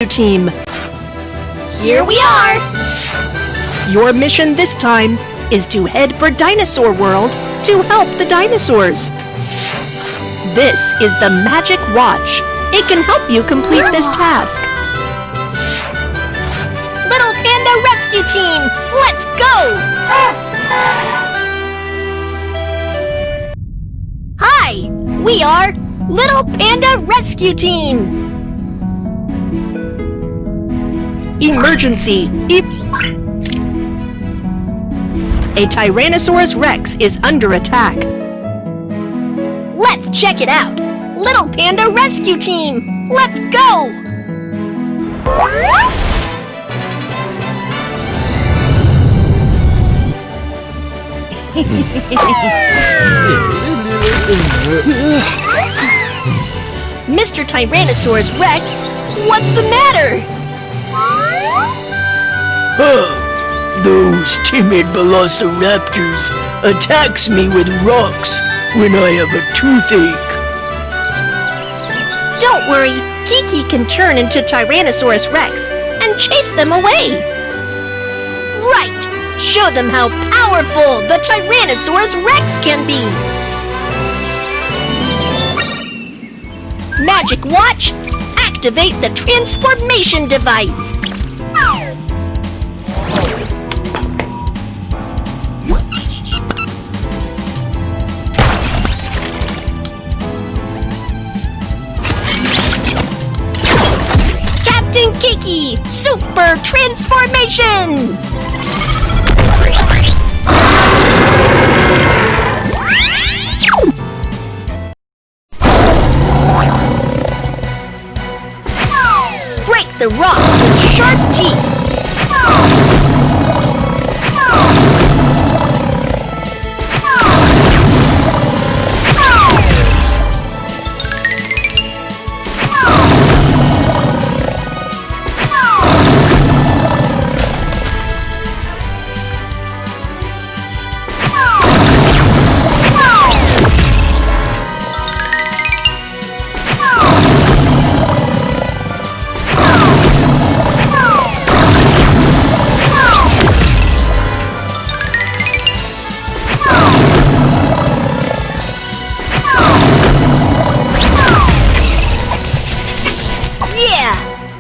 Team. Here we are! Your mission this time is to head for Dinosaur World to help the dinosaurs. This is the Magic Watch. It can help you complete this task. Little Panda Rescue Team, let's go! Hi, we are Little Panda Rescue Team. Emergency! A Tyrannosaurus Rex is under attack. Let's check it out! Little Panda Rescue Team, let's go! Mr. Tyrannosaurus Rex, what's the matter? Those timid Velociraptors attacks me with rocks when I have a toothache. Don't worry, Kiki can turn into Tyrannosaurus Rex and chase them away. Right! Show them how powerful the Tyrannosaurus Rex can be. Magic Watch, activate the transformation device. Captain Kiki, Super Transformation! Break the rocks with sharp teeth!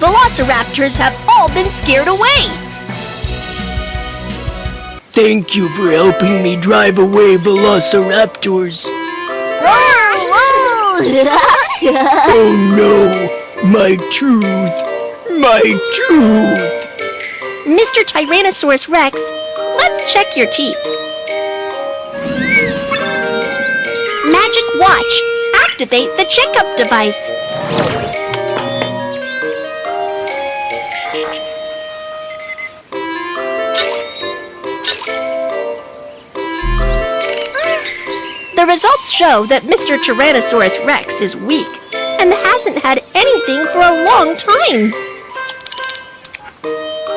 Velociraptors have all been scared away! Thank you for helping me drive away Velociraptors. Oh no, my tooth! My tooth! Mr. Tyrannosaurus Rex, let's check your teeth. Magic Watch, activate the checkup device. The results show that Mr. Tyrannosaurus Rex is weak and hasn't had anything for a long time.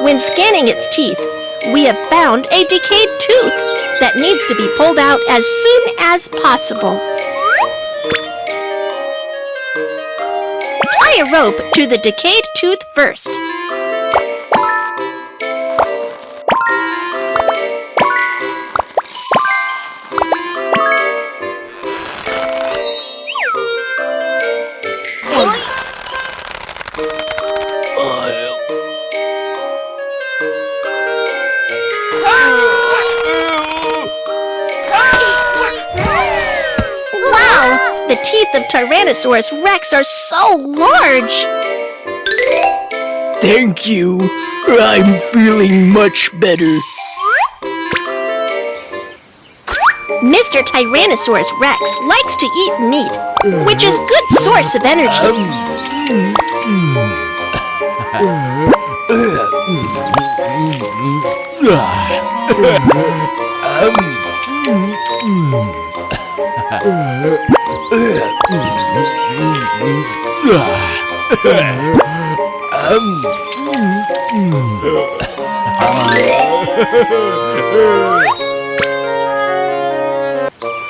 When scanning its teeth, we have found a decayed tooth that needs to be pulled out as soon as possible. Tie a rope to the decayed tooth first. The teeth of Tyrannosaurus Rex are so large! Thank you. I'm feeling much better. Mr. Tyrannosaurus Rex likes to eat meat, which is a good source of energy.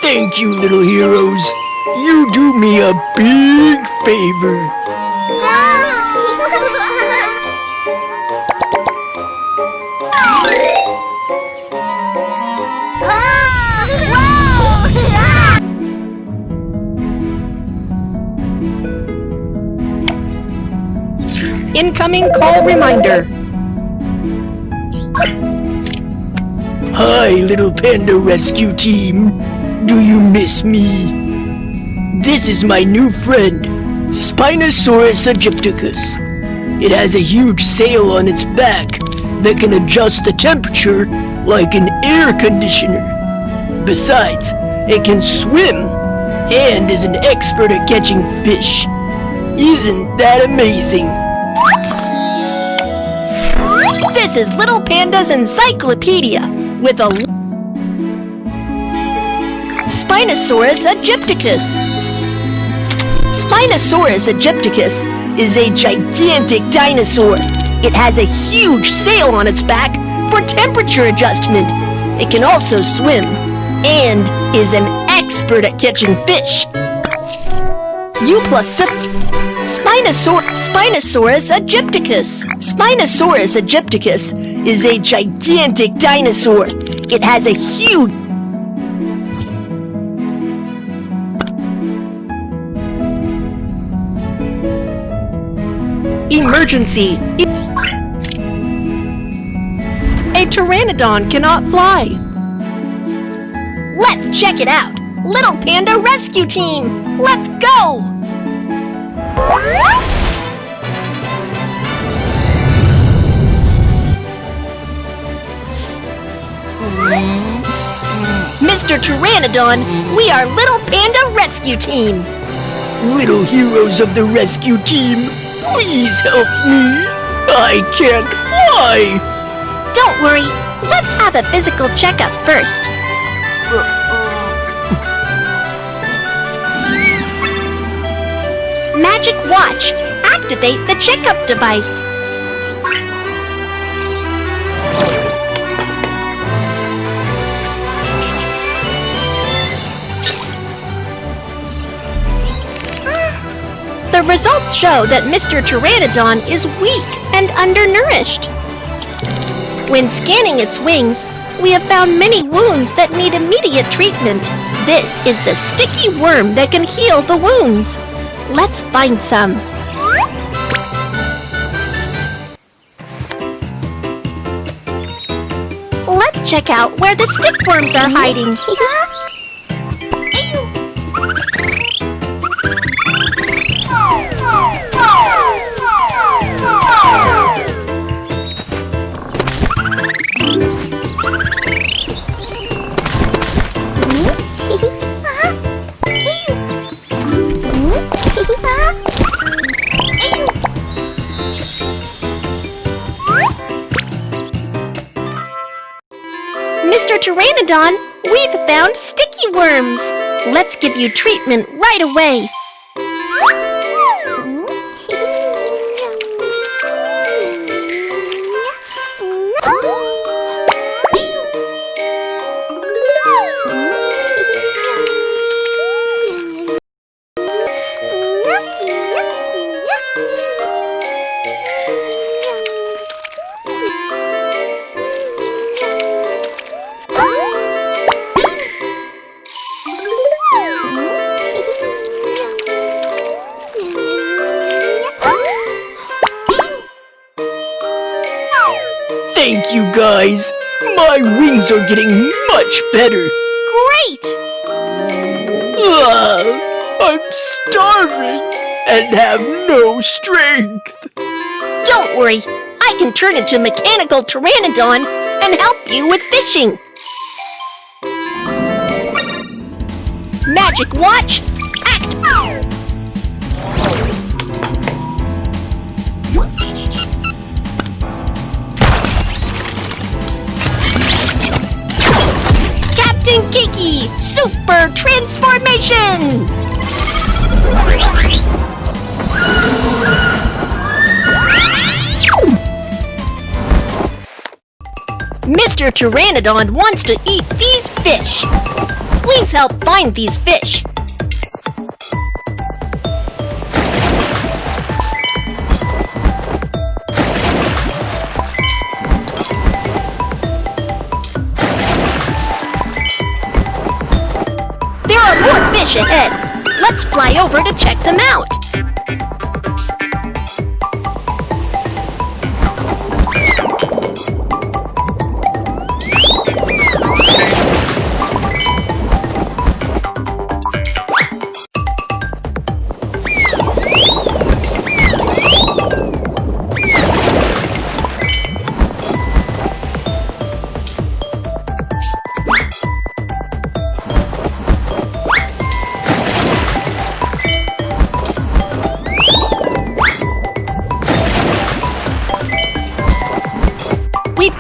Thank you, little heroes. You do me a big favor. incoming call reminder. Hi, little Panda Rescue Team. Do you miss me? This is my new friend, Spinosaurus aegypticus. It has a huge sail on its back that can adjust the temperature like an air conditioner. Besides, it can swim and is an expert at catching fish. Isn't that amazing? This is Little Panda's Encyclopedia with a Spinosaurus aegypticus. Spinosaurus aegypticus is a gigantic dinosaur. It has a huge sail on its back for temperature adjustment. It can also swim and is an expert at catching fish. Spinosaurus aegypticus. Spinosaurus aegypticus is a gigantic dinosaur. It has a huge emergency. A pteranodon cannot fly. Let's check it out. Little Panda Rescue Team, let's go! Mr. Pteranodon, we are Little Panda Rescue Team. Little heroes of the rescue team, please help me. I can't fly. Don't worry, let's have a physical checkup first. Magic Watch, activate the checkup device. The results show that Mr. Pteranodon is weak and undernourished. When scanning its wings, we have found many wounds that need immediate treatment. This is the sticky worm that can heal the wounds. Let's find some. Let's check out where the stickworms are hiding. Mr. Pteranodon, we've found sticky worms. Let's give you treatment right away. Thank you guys. My wings are getting much better. Great! I'm starving and have no strength. Don't worry, I can turn into Mechanical Pteranodon and help you with fishing. Magic Watch, act! Captain Kiki, Super Transformation! Mr. Pteranodon wants to eat these fish. Please help find these fish. There are more fish ahead. Let's fly over to check them out.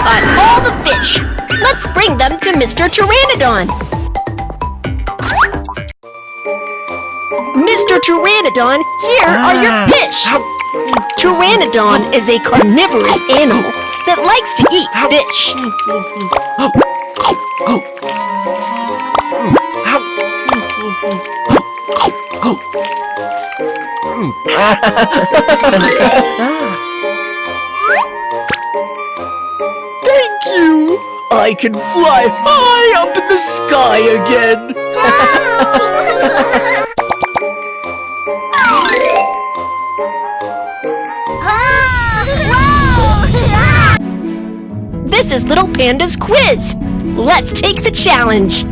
caught all the fish. Let's bring them to Mr. Pteranodon. Mr. Pteranodon, here are your fish! Pteranodon is a carnivorous animal that likes to eat fish. Thank you! I can fly high up in the sky again! This is Little Panda's quiz. Let's take the challenge.